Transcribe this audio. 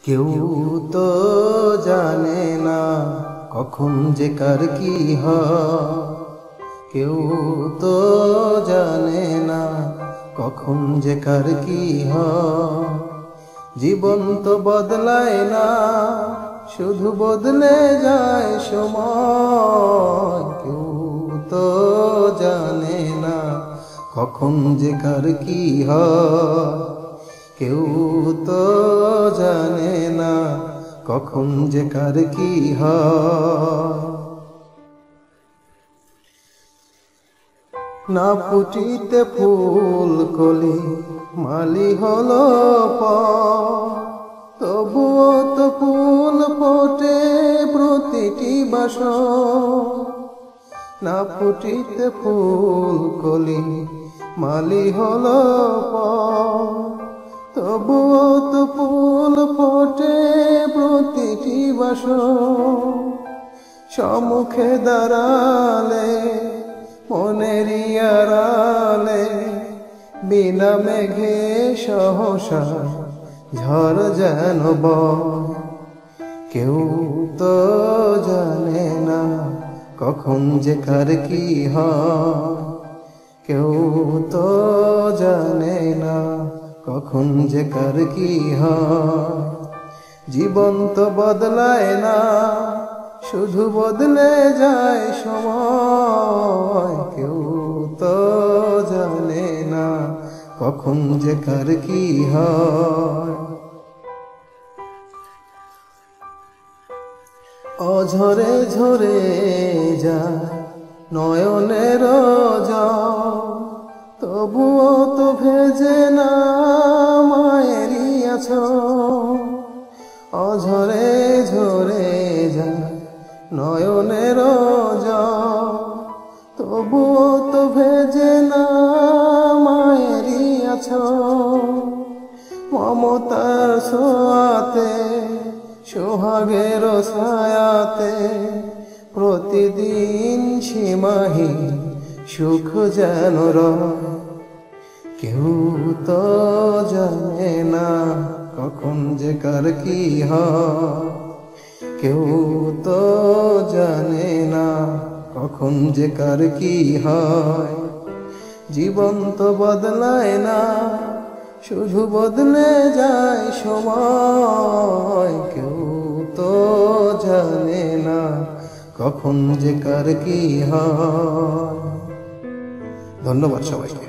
কেউ তো জানে না কখন যে কার কি হয়, কেউ তো জানে না কখন যে কার কি হয়। জীবন তো বদলায় না, শুধু বদলে যায় সময়। কেউ তো জানে না কখন যে কার কি হয়, কেউ তো জানে না কখন যে কার কি হয়। না ফুটিতে ফুল কলি মালি হলো তবুও তো ফুল ফোটে প্রতিটি বাসর। না ফুটিতে ফুল কলি মালি হলো তবুও তো ফুল ফোটে প্রতিটি বাসর। সম্মুখে দাঁড়ালে মনেরই আড়ালে বিনা মেঘে সহসা ঝড় যেন বয়। কেউ তো জানে না কখন যে কার কি হয়, কেউ তো জানে না কখন যে কার কি হয়। জীবন তো বদলায় না, শুধু বদলে যায় সময়। কেউ তো জানে না কখন যে কার কি হয়। অঝরে ঝরে যায় নয়নের জল, তবুও তো ভেজে না মায়েরই আঁচল। অঝরে ঝরে যায় নয়নের জল, তবুও তো ভেজে না মায়েরই আঁচল। মমতার ছোঁয়াতে সোহাগের ছায়াতে প্রতিদিন সীমাহীন সুখ যেন রয়। কেউ তো জানে না কখন যে কার কি হয়, কেউ তো জানে না কখন যে কার কি হয়। জীবন তো বদলায় না, শুধু বদলে যায় সময়। কেউ তো জানে না কখন যে কার কি হয়। ধন্যবাদ সবাইকে।